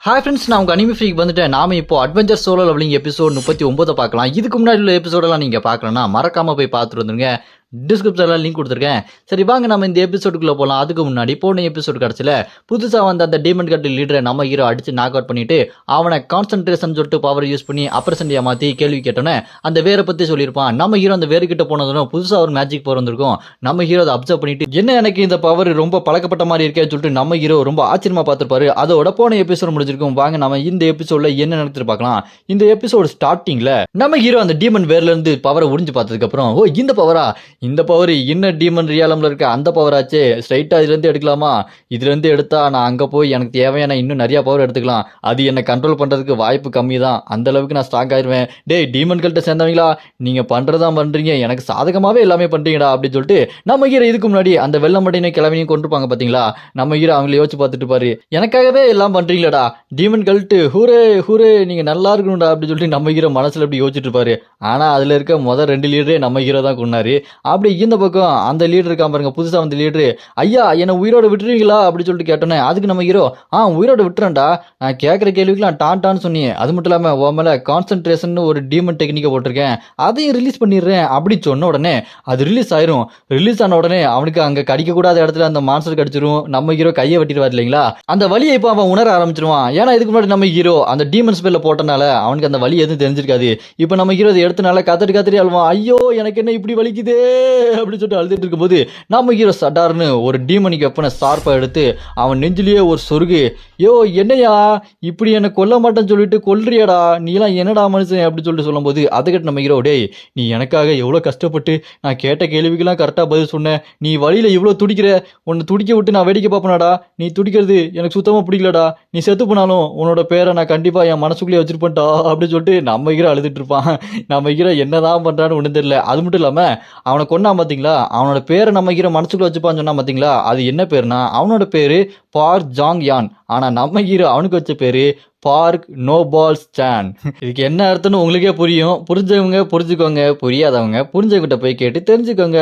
Hi friends, நான் உங்கள் anime freak வந்துட்டேன். நாம இப்போ அட்வென்ச்சர் சோலோ லெவலிங் எபிசோட் 39 பார்க்கலாம். இதுக்கு முன்னாடி உள்ள எபிசோடெல்லாம் நீங்கள் பார்க்கலன்னா மறக்காமல் போய் பார்த்துட்டு வந்துருங்க. டிஸ்கிரிப்ஷனில் லிங்க் கொடுத்துருக்கேன். சரி வாங்க நம்ம இந்த எபிசோடுக்குள்ளே போகலாம். அதுக்கு முன்னாடி போன எபிசோடு கிடச்சில புதுசாக வந்த அந்த டீமன் கட்டு லீடரை நம்ம ஹீரோ அடித்து நாக் அவுட் பண்ணிட்டு அவனை கான்சன்ட்ரேஷன் சொல்லிட்டு பவர் யூஸ் பண்ணி ஆப்பரேஷன் மாற்றி கேள்வி கேட்டோன்னே அந்த வேரை பற்றி சொல்லியிருப்பான். நம்ம ஹீரோ அந்த வேறு கிட்ட போனதும் புதுசாக ஒரு மேஜிக் பவர் வந்திருக்கும். நம்ம ஹீரோ அதை அப்சர்வ் பண்ணிட்டு என்ன எனக்கு இந்த பவர் ரொம்ப பழக்கப்பட்ட மாதிரி இருக்கேன்னு சொல்லிட்டு நம்ம ஹீரோ ரொம்ப ஆச்சரியமா பார்த்துருப்பாரு. அதோட போன எபிசோட் முடிஞ்சிருக்கும். வாங்க நம்ம இந்த எபிசோட்ல என்ன நடந்துட்டு பார்க்கலாம். இந்த எபிசோடு ஸ்டார்டிங்ல நம்ம ஹீரோ அந்த டீமன் வேர்ல இருந்து பவரை உறிஞ்சு பார்த்ததுக்கு அப்புறம் ஓ இந்த பவரா, இந்த பவர் இன்னும் டீமன் ரியாலம்ல இருக்க அந்த பவர் ஆச்சு, ஸ்ட்ரைட்டா இதுல இருந்து எடுக்கலாமா, இதுல இருந்து எடுத்தா நான் அங்க போய் எனக்கு தேவையான இன்னும் நிறைய பவர் எடுத்துக்கலாம், அது என்ன கண்ட்ரோல் பண்றதுக்கு வாய்ப்பு கம்மி தான், அந்த அளவுக்கு நான் ஸ்ட்ராங் ஆயிருவேன். டேய் டீமன்கள்ட்ட சேர்ந்தவங்களா, நீங்க பண்றதா பண்றீங்க, எனக்கு சாதகமாவே எல்லாமே பண்றீங்கடா அப்படின்னு சொல்லிட்டு நம்ம ஹீரோ இதுக்கு முன்னாடி அந்த வெள்ளை மட்டையினை கிளவினையும் கொண்டிருப்பாங்க பாத்தீங்களா. நம்ம ஹீரோ அவங்களை யோசிச்சு பார்த்துட்டு பாரு, எனக்காகவே எல்லாம் பண்றீங்களடா டீமன் கல்ட்டு, ஹூரே ஹூரே நீங்க நல்லா இருக்கணும்டா அப்படின்னு சொல்லிட்டு நம்ம ஹீரோ மனசுல எப்படி யோசிச்சுட்டு இருப்பாரு. ஆனா அதுல இருக்க முதல் 2 லீடரே நம்ம ஹீரோ தான் கொண்டாரு. அப்படி இந்த பக்கம் அந்த லீடர் இருக்கான் பாருங்க, புதுசா வந்த லீடரு, ஐயா என்ன உயிரோட விட்டுருவீங்களா அப்படின்னு சொல்லிட்டு கேட்டோன்னே அதுக்கு நம்ம ஹீரோ உயிரோட விட்டுறேன்டா, நான் கேட்குற கேள்விக்கெல்லாம் டான்னு சொன்னீங்க, அது மட்டும் இல்லாம உன் மேல கான்சன்ட்ரேஷன் ஒரு டீமன் டெக்னிக்கை போட்டிருக்கேன், அதையும் ரிலீஸ் பண்ணிடுறேன் அப்படி சொன்ன உடனே அது ரிலீஸ் ஆயிரும். ரிலீஸ் ஆன உடனே அவனுக்கு அங்க கடிக்க கூடாத இடத்துல அந்த மான்ஸ்டர் கடிச்சிரும். நம்ம ஹீரோ கையை வெட்டிடுவார் இல்லைங்களா, அந்த வலியை இப்போ அவன் உணர ஆரம்பிச்சிருவான். ஏன்னா இதுக்கு முன்னாடி நம்ம ஹீரோ அந்த டீமன் ஸ்பெல்ல போட்டனால அவனுக்கு அந்த வலி எதுவும் தெரிஞ்சிருக்காது. இப்போ நம்ம ஹீரோ அதை எடுத்தனால கத்தடி அழுவான், ஐயோ எனக்கு என்ன இப்படி வலிக்குதே அப்படின்னு சொல்லிட்டு அழுதுட்டு இருக்கும்போது நம்ம ஹீரோ சட்டார்னு ஒரு டீமனிக் வெப்பனை ஷார்ப்பா எடுத்து அவன் நெஞ்சிலேயே ஒரு சொருகு, யோ என்னையா இப்படி என்ன கொல்ல மாட்டேன்னு சொல்லிட்டு கொல்றியாடா, நீலாம் என்னடா மனுஷன் அப்படின்னு சொல்லிட்டு சொல்லும்போது அதுக்கிட்ட நம்ம ஹீரோ, டேய் நீ எனக்காக எவ்வளோ கஷ்டப்பட்டு நான் கேட்ட கேள்விக்கெல்லாம் கரெக்டாக பதில் சொன்னேன், நீ வழியில் இவ்வளோ துடிக்கிற, உன்னை துடிக்க விட்டு நான் வேடிக்கை பார்ப்பனாடா, நீ துடிக்கிறது எனக்கு சுத்தமாக பிடிக்கலடா, நீ செத்து போனாலும் உன்னோட பேரை நான் கண்டிப்பாக என் மனசுக்குள்ளேயே வச்சிருப்பேன்டா அப்படின்னு சொல்லிட்டு நம்ம ஹீரோ அழுதுட்டு இருப்பான். நம்ம ஹீரோ என்னதான் பண்ணுறான்னு ஒன்றும் தெரியல. அது மட்டும் இல்லாமல் அவனை கொண்டா பார்த்தீங்களா, அவனோட பேரை நம்ம ஹீரோ மனசுக்குள்ள வச்சுப்பான்னு சொன்னா பார்த்தீங்களா, அது என்ன பேருனா அவனோட பேரு பார்க் ஜாங் யான். ஆனால் நம்ம ஹீரோ அவனுக்கு வச்ச பேரு பார்க் நோபால்ஸ் சான். இதுக்கு என்ன அர்த்தம்னு உங்களுக்கே புரியும். புரிஞ்சவங்க புரிஞ்சுக்கோங்க, புரியாதவங்க புரிஞ்சவங்கிட்ட போய் கேட்டு தெரிஞ்சுக்கோங்க.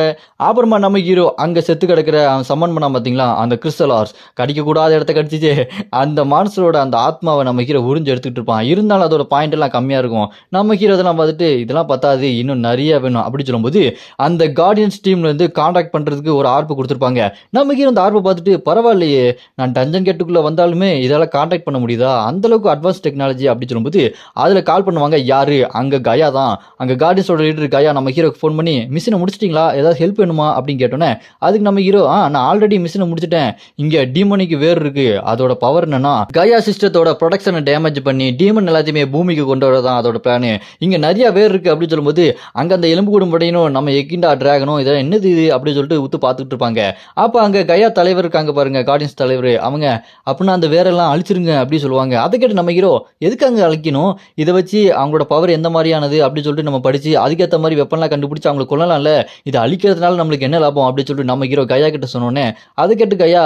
அப்புறமா நம்ம ஹீரோ அங்கே செத்து கிடக்கிற அவன் சம்மன் பண்ணா பார்த்தீங்களா, அந்த கிறிஸ்டல் ஆர்ஸ் கடிக்கக்கூடாத இடத்த கடிச்சிச்சு அந்த மான்ஸ்டரோட அந்த ஆத்மாவை நம்ம ஹீரோ உறிஞ்சு எடுத்துக்கிட்டு இருப்பான். இருந்தாலும் அதோட பாயிண்ட் எல்லாம் கம்மியாக இருக்கும். நம்ம ஹீரோ இதெல்லாம் பார்த்துட்டு இதெல்லாம் பத்தாது இன்னும் நிறைய வேணும் அப்படி சொல்லும்போது அந்த கார்டியன்ஸ் டீம்ல இருந்து கான்டாக்ட் பண்ணுறதுக்கு ஒரு ஆர்ப்பு கொடுத்துருப்பாங்க. நம்ம ஹீரோ அந்த ஆர்ப்பை பார்த்துட்டு பரவாயில்லையே, நான் டஞ்சன் கேட்டுக்குள்ளே வந்தாலுமே இதெல்லாம் கான்டாக்ட் பண்ண முடியுதா, அந்தளவுக்கு அட்வான்ஸ் டெக்னாலஜி அப்படி சொல்லும்போது அதில் கால் பண்ணுவாங்க. யாரு அங்கே கயா தான், அங்கே கார்டியன்ஸோட லீடர் கயா நம்ம ஹீரோக்கு ஃபோன் பண்ணி மிஷினை முடிச்சிட்டிங்களா, ஏதாவது ஹெல்ப் வேணுமா அப்படின்னு கேட்டோன்னே அதுக்கு நம்ம ஹீரோ நான் ஆல்ரெடி மிஷினை முடிச்சிட்டேன், இங்கே டீமனுக்கு வேறு இருக்கு, அதோட பவர் என்னன்னா கயா சிஸ்டத்தோட ப்ரொடக்ஷனை டேமேஜ் பண்ணி டீமன் எல்லாத்தையுமே பூமிக்கு கொண்டு வரதான் அதோட பிளானு, இங்கே நிறைய வேறு இருக்கு அப்படின்னு சொல்லும்போது அங்கே அந்த எலும்பு கூடும் படையனும் நம்ம எக்கிண்டா டிராகனும் இதெல்லாம் என்னது இது அப்படின்னு சொல்லிட்டு உத்து பார்த்துட்டு இருப்பாங்க. அப்போ அங்கே கயா தலைவர் இருக்காங்க பாருங்க, கார்டியன்ஸ் தலைவர், அவங்க அப்படின்னா அந்த வேரெல்லாம் அழிச்சிருங்க அப்படி சொல்லுவாங்க. அதை கேட்டு நம்ம ஹீரோ எதுக்கு அங்கே அழிக்கணும், இதை வச்சு அவங்களோட பவர் எந்த மாதிரியானது அப்படின்னு சொல்லிட்டு நம்ம படிச்சு அதுக்கேற்ற மாதிரி வெப்பன்லாம் கண்டுபிடிச்சு அவங்களை கொள்ளலாம்ல, இதை அழிக்கிறதுனால நம்மளுக்கு என்ன லாபம் அப்படின்னு சொல்லிட்டு நம்ம ஹீரோ கயா கிட்ட சொன்னோன்னே அதை கேட்டு கயா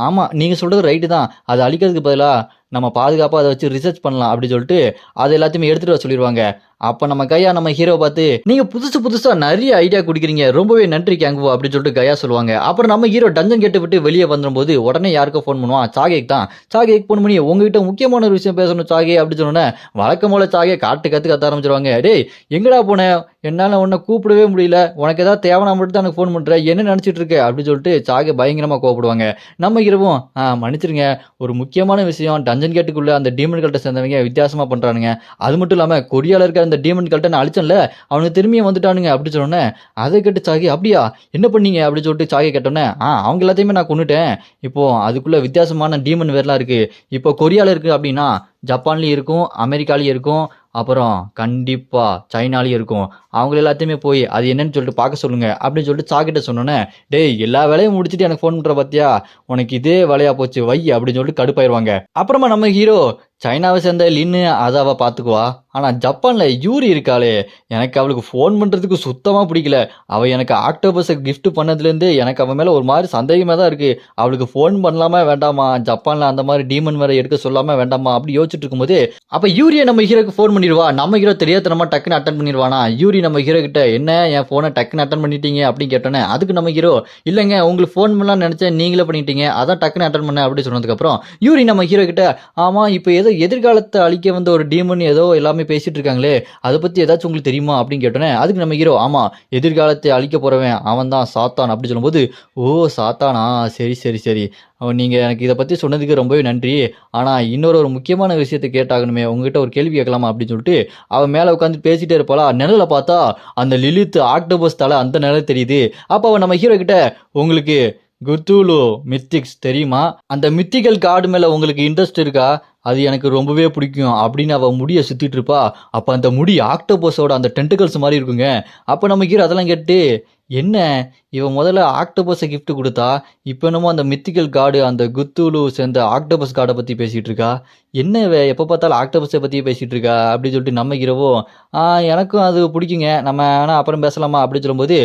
ஆமாம் நீங்கள் சொல்கிறது ரைட்டு தான், அதை அழிக்கிறதுக்கு பதிலாக நம்ம பாதுகாப்பாக அதை வச்சு ரிசர்ச் பண்ணலாம் அப்படின்னு சொல்லிட்டு அதை எல்லாத்தையுமே எடுத்துகிட்டு வர சொல்லிடுவாங்க. அப்போ நம்ம கயா நம்ம ஹீரோ பார்த்து நீங்கள் புதுசாக நிறைய ஐடியா குடிக்கிறீங்க, ரொம்பவே நன்றி கேங்குவோ அப்படின்னு சொல்லிட்டு கயா சொல்லுவாங்க. அப்புறம் நம்ம ஹீரோ டஞ்சன் கேட்டு விட்டு வெளியே வந்துடும்போது உடனே யாருக்கோ ஃபோன் பண்ணுவான், சாகேக் தான். சாகேக் ஃபோன் பண்ணி உங்ககிட்ட முக்கியமான ஒரு விஷயம் பேசணும் சாகே அப்படின்னு சொன்னோன்னே வழக்கம் போல சாகே கத்த ஆரம்பிச்சிருவாங்க. டேய் எங்கடா போனேன், என்னால் உன்னை கூப்பிடவே முடியல, உனக்கு ஏதாவது தேவையான மட்டும் தான் எனக்கு ஃபோன் பண்ணுறேன், என்ன நினச்சிட்டு இருக்க அப்படின்னு சொல்லிட்டு சாகே பயங்கரமாக கோவப்படுவாங்க. நம்ம ஹீரோவும் மன்னிச்சிருங்க, ஒரு முக்கியமான விஷயம், டஞ்சன் கேட்டுக்குள்ளே அந்த டீமன் கல்ட்டை சேர்ந்தவங்க வித்தியாசமாக பண்ணுறானுங்க, அது மட்டும் இல்லாமல் கொரியாவில் இருக்க அந்த டீமன் கல்ட்டை நான் அழிச்சேன்ல அவனுக்கு திரும்பியும் வந்துட்டானுங்க அப்படி சொன்னோன்னே அதை கேட்டு சாகி அப்படியா என்ன பண்ணீங்க அப்படின்னு சொல்லிட்டு சாகி கேட்டோன்னே அவங்க எல்லாத்தையுமே நான் கொண்டுட்டேன், இப்போ அதுக்குள்ள வித்தியாசமான டீமன் வேர்லாம் இருக்கு, இப்போ கொரியாவில் இருக்கு அப்படின்னா ஜப்பான்லேயும் இருக்கும், அமெரிக்காலேயும் இருக்கும், அப்புறம் கண்டிப்பாக சைனாலேயும் இருக்கும், அவங்க எல்லாத்தையுமே போய் அது என்னன்னு சொல்லிட்டு பார்க்க சொல்லுங்க அப்படின்னு சொல்லிட்டு சாக்கிட்ட சொன்னோன்னே டேய் எல்லா வேலையும் முடிச்சுட்டு எனக்கு ஃபோன் பண்ணுற பார்த்தியா, உனக்கு இதே வேலையா போச்சு வை அப்படின்னு சொல்லிட்டு கடுப்பாயிருவாங்க. அப்புறமா நம்ம ஹீரோ சைனாவை சேர்ந்த லின்னு அதை அவள் பார்த்துக்குவா. ஆனால் ஜப்பானில் யூரி இருக்காளே, எனக்கு அவளுக்கு ஃபோன் பண்ணுறதுக்கு சுத்தமாக பிடிக்கல. அவள் எனக்கு ஆக்டோபஸை gift பண்ணதுலேருந்து எனக்கு அவன் மேலே ஒரு மாதிரி சந்தேகமாக தான் இருக்குது. அவளுக்கு ஃபோன் பண்ணலாமா வேண்டாமா, ஜப்பானில் அந்த மாதிரி டீமன் வேறு எடுக்க சொல்லாமல் வேண்டாமா அப்படி யோசிச்சுட்டு இருக்கும்போது, அப்போ யூரியை நம்ம ஹீரோக்கு ஃபோன் பண்ணிடுவா. நம்ம ஹீரோ தெரியாதனமா டக்குன்னு அட்டன் பண்ணிடுவானா. யூரி நம்ம ஹீரோ கிட்ட என்ன என் ஃபோனை டக்குன்னு அட்டன் பண்ணிட்டீங்க அப்படின்னு கேட்டோன்னே, அதுக்கு நம்ம ஹீரோ இல்லைங்க உங்களுக்கு ஃபோன் பண்ணலாம்னு நினச்சேன் நீங்களே பண்ணிட்டீங்க, அதான் டக்குன்னு அட்டன் பண்ணேன் அப்படி சொன்னதுக்கப்புறம் யூரி நம்ம ஹீரோ கிட்ட ஆமாம் இப்போ ஏதோ எதிர்காலத்தை அழிக்க வந்த ஒரு டீமன் ஏதோ எல்லாமே பேசிட்டு இருக்காங்களே, அதை பற்றி ஏதாச்சும் உங்களுக்கு தெரியுமா அப்படின்னு கேட்டோன்னே, அதுக்கு நம்ம ஹீரோ ஆமாம் எதிர்காலத்தை அழிக்க போகிறவன் அவன் தான் சாத்தான் அப்படி சொல்லும்போது, ஓ சாத்தானா, சரி சரி சரி, நீங்கள் எனக்கு இதை பற்றி சொன்னதுக்கு ரொம்பவே நன்றி. ஆனால் ஒரு முக்கியமான விஷயத்தை கேட்டாகணுமே, உங்ககிட்ட ஒரு கேள்வி கேட்கலாமா அப்படின்னு சொல்லிட்டு அவன் மேலே உட்காந்து பேசிட்டே இருப்பாளா. நிழலை பார்த்தா அந்த லிலித் ஆக்டோபஸ் தலை அந்த நிழல் தெரியுது. அப்போ அவன் நம்ம ஹீரோ கிட்ட உங்களுக்கு குத்தூலு மித்திக்ஸ் தெரியுமா, அந்த மித்திக்கல் கார்டு மேலே உங்களுக்கு இன்ட்ரெஸ்ட் இருக்கா, அது எனக்கு ரொம்பவே பிடிக்கும் அப்படின்னு அவள் முடியை சுற்றிட்டு இருப்பா. அப்போ அந்த முடி ஆக்டோபஸோட அந்த டென்டிகல்ஸ் மாதிரி இருக்குங்க. அப்போ நம்ம ஹீரோ அதெல்லாம் கேட்டு என்ன இவன் முதல்ல ஆக்டோபஸை கிஃப்ட் கொடுத்தா, இப்போ என்னமோ அந்த மித்திக்கல் கார்டு அந்த குத்தூலு சேர்ந்த ஆக்டோபஸ் கார்டை பற்றி பேசிகிட்டு இருக்கா, என்ன எப்போ பார்த்தாலும் ஆக்டோபஸை பற்றியே பேசிகிட்டு இருக்கா அப்படின்னு சொல்லிட்டு நம்ம ஹீரோவோ எனக்கும் அது பிடிக்குங்க, நம்ம வேணா அப்புறம் பேசலாமா அப்படின்னு சொல்லும்போது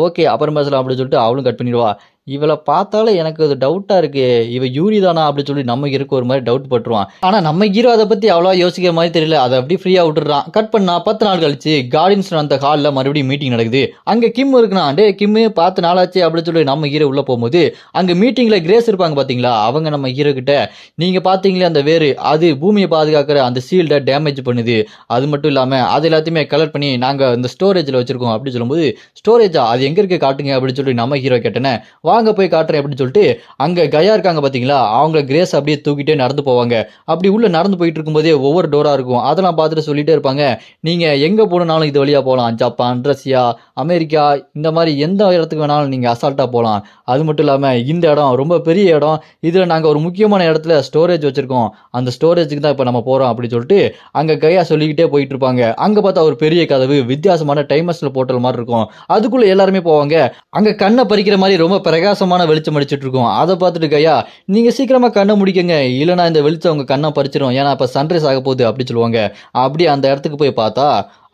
ஓகே அப்புறம் பேசலாம் அப்படின்னு சொல்லிட்டு அவளும் கட் பண்ணிடுவா. இவளை பார்த்தாலும் எனக்கு அது டவுட்டாக இருக்கு, இவ யூரி தானா அப்படின்னு சொல்லி நம்ம ஹீரோக்கு ஒரு மாதிரி டவுட் பட்டுருவான். ஆனால் நம்ம ஹீரோ அதை பற்றி அவ்வளோ யோசிக்கிற மாதிரி தெரியல, அதை அப்படி ஃப்ரீயாக விட்டுறான். கட் பண்ணா 10 நாள் கழிச்சு கார்டியன்ஸ் அந்த ஹாலில் மறுபடியும் மீட்டிங் நடக்குது. அங்கே கிம் இருக்குண்ணா, டே கிம்மு பார்த்து நாளாச்சு அப்படின்னு சொல்லி நம்ம ஹீரோ உள்ளே போகும்போது அங்கே மீட்டிங்கில் கிரேஸ் இருப்பாங்க பார்த்தீங்களா, அவங்க நம்ம ஹீரோ கிட்ட நீங்கள் பார்த்தீங்களே அந்த வேறு அது பூமியை பாதுகாக்கிற அந்த ஷீல்டை டேமேஜ் பண்ணுது, அது மட்டும் இல்லாமல் அது எல்லாத்தையுமே கலர் பண்ணி நாங்கள் இந்த ஸ்டோரேஜில் வச்சுருக்கோம் அப்படின்னு சொல்லும்போது, ஸ்டோரேஜா அது எங்கே இருக்க காட்டுங்க அப்படின்னு சொல்லி நம்ம ஹீரோ கேட்டேனே, வாங்க போய் காட்டுறேன் அப்படின்னு சொல்லிட்டு அங்கே கயா இருக்காங்க பார்த்தீங்களா, அவங்கள கிரேஸ் அப்படியே தூக்கிட்டே நடந்து போவாங்க. அப்படி உள்ள நடந்து போயிட்டு இருக்கும்போதே ஒவ்வொரு டோராக இருக்கும், அதெல்லாம் பார்த்துட்டு சொல்லிட்டே இருப்பாங்க, நீங்கள் எங்கே போனாலும் இது வழியாக போகலாம், ஜப்பான், ரஷ்யா, அமெரிக்கா, இந்த மாதிரி எந்த இடத்துக்கு வேணாலும் நீங்கள் அசால்ட்டாக போகலாம். அது மட்டும் இல்லாமல் இந்த இடம் ரொம்ப பெரிய இடம், இதில் நாங்கள் ஒரு முக்கியமான இடத்துல ஸ்டோரேஜ் வச்சுருக்கோம், அந்த ஸ்டோரேஜுக்கு தான் இப்போ நம்ம போகிறோம் அப்படின்னு சொல்லிட்டு அங்கே கையா சொல்லிக்கிட்டே போயிட்டு இருப்பாங்க. அங்கே பார்த்தா ஒரு பெரிய கதவு வித்தியாசமான டைமர்ஸில் போர்ட்டல் மாதிரி இருக்கும், அதுக்குள்ளே எல்லாருமே போவாங்க. அங்கே கண்ணை பறிக்கிற மாதிரி ரொம்ப பிரகாசமான வெளிச்சம் அடிச்சிட்டு இருக்கும். அதை பார்த்துட்டு கையா நீங்கள் சீக்கிரமாக கண்ணை முடிக்கங்க, இல்லைனா இந்த வெளிச்சம் உங்கள் கண்ணை பறிச்சிடும், ஏன்னா இப்போ சன்ரைஸ் ஆக போகுது அப்படி சொல்லுவாங்க. அப்படி அந்த இடத்துக்கு போய் பார்த்தா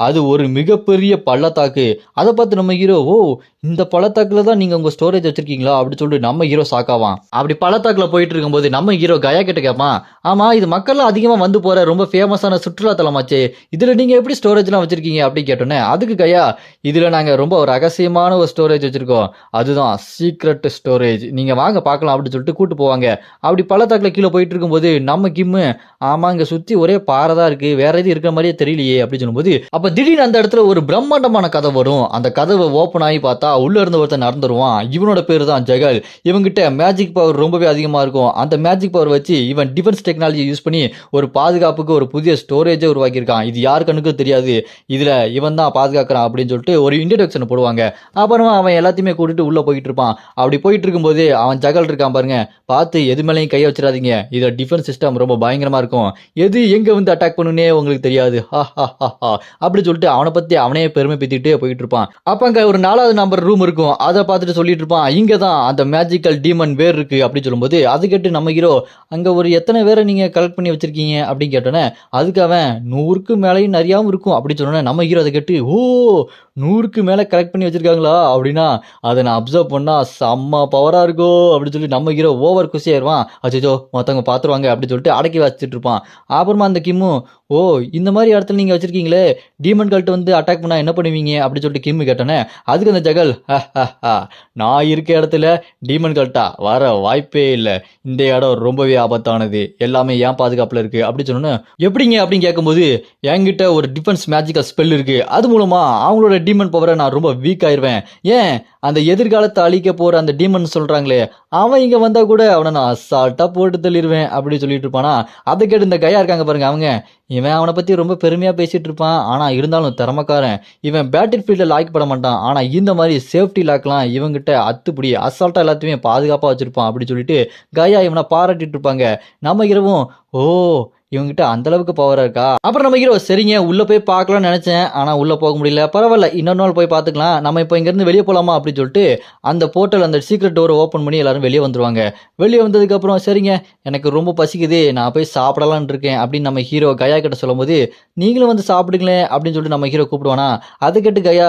அது ஒரு மிகப்பெரிய பள்ளத்தாக்கு. அதை பார்த்து நம்ம ஹீரோ ஓ இந்த பள்ளத்தாக்குல தான் நீங்கள் உங்கள் ஸ்டோரேஜ் வச்சிருக்கீங்களா அப்படி சொல்லிட்டு நம்ம ஹீரோ ஷாக்காவான். அப்படி பள்ளத்தாக்குல போயிட்டு இருக்கும்போது நம்ம ஹீரோ கயா கிட்ட கேட்பான், ஆமாம் இது மக்கள்லாம் அதிகமாக வந்து போகிற ரொம்ப ஃபேமஸான சுற்றுலாத்தலமாச்சே, இதில் நீங்கள் எப்படி ஸ்டோரேஜ்லாம் வச்சுருக்கீங்க அப்படின்னு கேட்டோன்னே, அதுக்கு கயா இதில் நாங்கள் ரொம்ப ஒரு ரகசியமான ஒரு ஸ்டோரேஜ் வச்சுருக்கோம், அதுதான் சீக்ரெட் ஸ்டோரேஜ், நீங்கள் வாங்க பார்க்கலாம் அப்படின்னு சொல்லிட்டு கூப்பிட்டு போவாங்க. அப்படி பள்ளத்தாக்குல கீழே போயிட்டு இருக்கும்போது நம்ம கிம்மு ஆமாம் இங்கே சுற்றி ஒரே பாறை தான் இருக்குது, வேற எதுவும் இருக்கிற மாதிரியே தெரியலையே அப்படின்னு சொல்லும்போது, அப்போ திடீர்னு அந்த இடத்துல ஒரு பிரம்மாண்டமான கதை வரும். அந்த கதவை ஓப்பன் ஆகி பார்த்தா உள்ள இருந்து ஒருத்தன் நடந்துருவான். இவனோட பேர் தான் ஜெகல். இவங்கிட்ட மேஜிக் பவர் ரொம்பவே அதிகமாக இருக்கும். அந்த மேஜிக் பவர் வச்சு இவன் டிஃபென்ஸ் டெக்னாலஜி யூஸ் பண்ணி ஒரு பாதுகாப்புக்கு ஒரு புதிய ஸ்டோரேஜை உருவாக்கியிருக்கான். இது யாரு கண்ணுக்கும் தெரியாது, இதில் இவன் தான் பாதுகாக்கிறான் அப்படின்னு சொல்லிட்டு ஒரு இன்ட்ரடக்ஷன் போடுவாங்க. அப்புறமா அவன் எல்லாத்தையுமே கூட்டிட்டு உள்ளே போயிட்டு இருப்பான். அப்படி போயிட்டு இருக்கும்போது அவன் ஜெகல் இருக்கான் பாருங்க, பார்த்து எது மேலேயும் கையை வச்சிடாதீங்க, இதில் டிஃபென்ஸ் சிஸ்டம் ரொம்ப பயங்கரமாக இருக்கும், எது எங்கே வந்து அட்டாக் பண்ணுனே உங்களுக்கு தெரியாது அப்படி சொல்லிட்டு அவனை பத்தி அவனே பெருமை பத்திட்டே போயிட்டு இருப்பான். அப்ப அங்க ஒரு 4வது நம்பர் ரூம் இருக்கும், அதை பார்த்துட்டு சொல்லிட்டு இருப்பான், இங்க தான் அந்த மேஜிக்கல் டீமன் வேர் இருக்கு அப்படி சொல்லும்போது, அது கேட்டு நம்ம ஹீரோ அங்க ஒரு எத்தனை பேரை நீங்க கலெக்ட் பண்ணி வச்சிருக்கீங்க அப்படின்னு கேட்டோன்னே, அதுக்கு அவன் 100க்கு மேலேயும் நிறையாவும் இருக்கும் அப்படி சொன்னோன்னே நம்ம ஹீரோ அதை கேட்டு ஓ 100க்கு மேலே கலெக்ட் பண்ணி வச்சிருக்காங்களா அப்படின்னா, அதை நான் அப்சர்வ் பண்ணா செம்ம பவரா இருக்கும் அப்படின்னு சொல்லி நம்ம ஹீரோ ஓவர் குஷியாயிருவான். அச்சோ மற்றவங்க பார்த்துருவாங்க அப்படின்னு சொல்லிட்டு அடக்கி வச்சுட்டு இருப்பான். அப்புறமா அந்த கிம்மு ஓ இந்த மாதிரி இடத்துல நீங்கள் வச்சிருக்கீங்களே, டீமன் கல்ட்டு வந்து அட்டாக் பண்ணால் என்ன பண்ணுவீங்க அப்படின்னு சொல்லிட்டு கிம்மு கேட்டோன்னே, அதுக்கு அந்த ஜெகல் நான் இருக்க இடத்துல டீமன் கல்ட்டா வர வாய்ப்பே இல்லை, இந்த இடம் ரொம்பவே ஆபத்தானது, எல்லாமே ஏன் பாதுகாப்பில் இருக்குது அப்படி சொன்னோன்னே, எப்படிங்க அப்படின்னு கேட்கும்போது, என்கிட்ட ஒரு டிஃபென்ஸ் மேஜிக்கல் ஸ்பெல் இருக்குது, அது மூலமாக அவங்களோட டீமன் பவரை நான் ரொம்ப வீக் ஆயிடுவேன், ஏன் அந்த எதிர்காலத்தை அழிக்க போகிற அந்த டீமன் சொல்கிறாங்களே அவன் இங்கே வந்தால் கூட அவனை நான் அசால்ட்டாக போட்டு தள்ளிடுவேன் அப்படின்னு சொல்லிட்டு இருப்பானா. அதை கேட்டு இந்த கையா இருக்காங்க பாருங்க, அவங்க இவன் அவனை பற்றி ரொம்ப பெருமையாக பேசிகிட்டு இருப்பான், ஆனால் இருந்தாலும் திறமக்காரன், இவன் பேட்டில் ஃபீல்டில் லாக் பட மாட்டான், ஆனால் இந்த மாதிரி சேஃப்டி லாக்லாம் இவங்கிட்ட அத்துப்படி அசால்ட்டாக எல்லாத்தையுமே பாதுகாப்பாக வச்சுருப்பான் அப்படி சொல்லிட்டு கயா இவனை பாராட்டிட்டு இருப்பாங்க. நம்ம இரவும் ஓ இவங்ககிட்ட அந்த அளவுக்கு பவரா இருக்கா? அப்புறம் நம்ம ஹீரோ சரிங்க உள்ள போய் பார்க்கலாம்னு நினைச்சேன். ஆனா உள்ள போக முடியல. பரவால்ல இன்னொரு நாள் போய் பார்த்துக்கலாம். நம்ம இப்போ இங்க இருந்து வெளிய போலாமா அப்படின்னு சொல்லிட்டு அந்த போர்ட்டல் அந்த சீக்ரெட் டோர ஓப்பன் பண்ணி எல்லாரும் வெளிய வந்துருவாங்க. வெளிய வந்ததுக்கு அப்புறம் சரிங்க எனக்கு ரொம்ப பசிக்குது. நான் போய் சாப்பிடலாம்னு இருக்கேன் அப்படின்னு நம்ம ஹீரோ கயா கிட்ட சொல்லும்போது, நீங்களும் வந்து சாப்பிடுங்களேன் அப்படின்னு சொல்லிட்டு நம்ம ஹீரோ கூப்பிடுவானா, அத கேட்டு கயா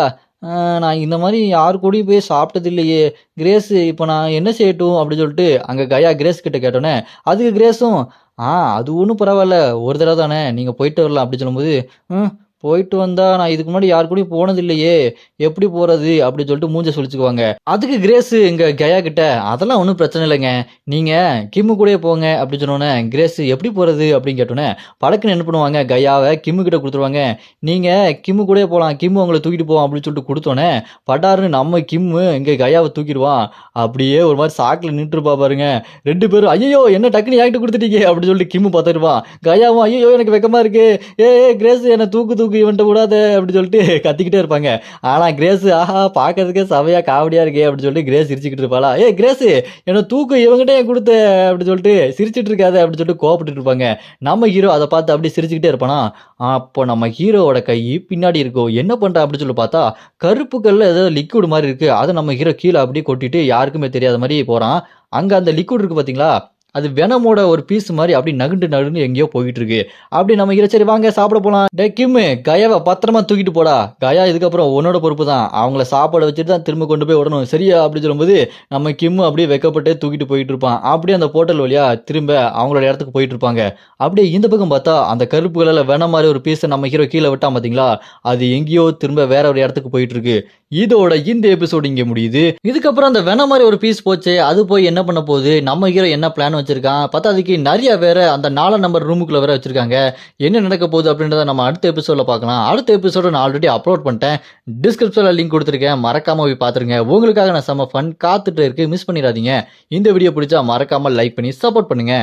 நான் இந்த மாரி யார் கூடயும் போய் சாப்பிட்டது இல்லையே! கிரேஸ் இப்ப நான் என்ன செய்யட்டும்? அப்படின்னு சொல்லிட்டு அங்க கயா கிரேஸ் கிட்ட கேட்டோனே, அதுக்கு கிரேஸும், அது ஒண்ணும் பரவால்ல. ஒரு தடவ தானே நீங்க போயிட்டு வரலாம் அப்படின்னு சொல்லும்போது, ம் போயிட்டு வந்தா நான் இதுக்கு முன்னாடி யார் கூடயும் போனது இல்லையே! எப்படி போறது? அப்படின்னு சொல்லிட்டு மூஞ்ச சுளிச்சுக்குவாங்க. அதுக்கு கிரேஸ் இங்க கயா கிட்ட, அதெல்லாம் ஒண்ணும் பிரச்சனை இல்லங்க. நீங்க கிம்மு கூடயே போங்க அப்படின்னு சொன்னோனே, கிரேஸ் எப்படி போறது? அப்படின்னு கேட்டோனே, படக்குன்னு என்ன பண்ணுவாங்க, கயாவ கிம்மு கிட்ட குடுத்துருவாங்க. நீங்க கிம்மு கூடயே போலாம். கிம்மு உங்கள தூக்கிட்டு போவான் அப்படின்னு சொல்லிட்டு குடுத்தோனே, படார்ன்னு நம்ம கிம்மு இங்க கயாவ தூக்கிருவான். அப்படியே ஒரு மாரி ஷாக்ல நின்னுட்டுருப்பா பாருங்க. 2 பேரும் ஐயய்யோ! என்ன டக்குன்னு என்கிட்ட குடுத்துட்டீங்க அப்படின்னு சொல்லிட்டு கிம்மு பதறுவான். கயாவும் ஐயய்யோ! எனக்கு வெட்கமா இருக்கு. ஏய் கிரேஸ் என்ன தூக்கு இவன்ட்ட விடாத அப்படின்னு சொல்லிட்டு கத்திக்கிட்டே இருப்பாங்க. ஆனா கிரேஸ் ஆஹா பார்க்கறதுக்கே செமையா காமெடியா இருக்கே அப்படின்னு சொல்லிட்டு கிரேஸ் சிரிச்சுக்கிட்டு இருப்பாளா, ஏய் கிரேஸ் என்ன தூக்கு இவங்கிட்ட ஏன் குடுத்த அப்படின்னு சொல்லிட்டு சிரிச்சிட்டு இருக்காத அப்படின்னு சொல்லிட்டு கோவப்பட்டுட்டு இருப்பாங்க. நம்ம ஹீரோ அத பார்த்து அப்படியே சிரிச்சுக்கிட்டே இருப்பானா, அப்போ நம்ம ஹீரோவோட கை பின்னாடி இருக்கும். என்ன பண்றா அப்படின்னு சொல்லி பார்த்தா, கருப்பு கல்லுல ஏதோ லிக்விட் மாரி இருக்கு. அத நம்ம ஹீரோ கீழ அப்படியே கொட்டிட்டு யாருக்குமே தெரியாத மாரி போறான். அங்க அந்த லிக்விட் இருக்கு பார்த்தீங்களா? அது வெனமோட ஒரு பீஸ் மாரி அப்படியே நகுண்டு எங்கேயோ போயிட்டு இருக்கு. அப்படி நம்ம ஹீரோ சரி வாங்க சாப்பிட போலாம். டேய் கிம்மு கயாவ பத்திரமா தூக்கிட்டு போடா. கயா இதுக்கப்புறம் உன்னோட பொறுப்பு தான். அவங்கள சாப்பாட வச்சுட்டு தான் திரும்ப கொண்டு போய் விடணும். சரியா? அப்படி சொல்லும்போது நம்ம கிம்மு அப்படியே வெட்கப்பட்டு தூக்கிட்டு போயிட்டு இருப்பான். அப்படியே அந்த போர்ட்டல் வழியா திரும்ப அவங்களோட இடத்துக்கு போயிட்டு இருப்பாங்க. அப்படியே இந்த பக்கம் பார்த்தா அந்த கருப்பு கலர்ல வெனம் மாரி ஒரு பீஸ நம்ம ஹீரோ கீழ விட்டான் பார்த்தீங்களா? அது எங்கேயோ திரும்ப வேற ஒரு இடத்துக்கு போயிட்டு இருக்கு. இதோட இந்த எபிசோட் இங்க முடியுது. இதுக்கப்புறம் அந்த வெனம் மாரி ஒரு பீஸ் போச்சே, அது போய் என்ன பண்ண போகுது? நம்ம ஹீரோ என்ன பிளான் வச்சிருக்கான்? பத்தாததுக்கு நெறைய வேற அந்த 4 நம்பர் ரூமுக்குள்ள வேற வச்சிருக்காங்க. என்ன நடக்க போகுது அப்படின்றத நம்ம அடுத்த எபிசோட்ல பார்க்கலாம். அடுத்த எபிசோட நான் ஆல்ரெடி அப்லோட் பண்ணிட்டேன். டிஸ்கிரிப்ஷன்ல லிங்க் குடுத்துருக்கேன். மறக்காம போய் பாத்துருங்க. உங்களுக்காக நான் செம்ம ஃபன் காத்துட்டு இருக்கு. மிஸ் பண்ணிடாதீங்க. இந்த வீடியோ பிடிச்சா மறக்காம லைக் பண்ணி சப்போர்ட் பண்ணுங்க.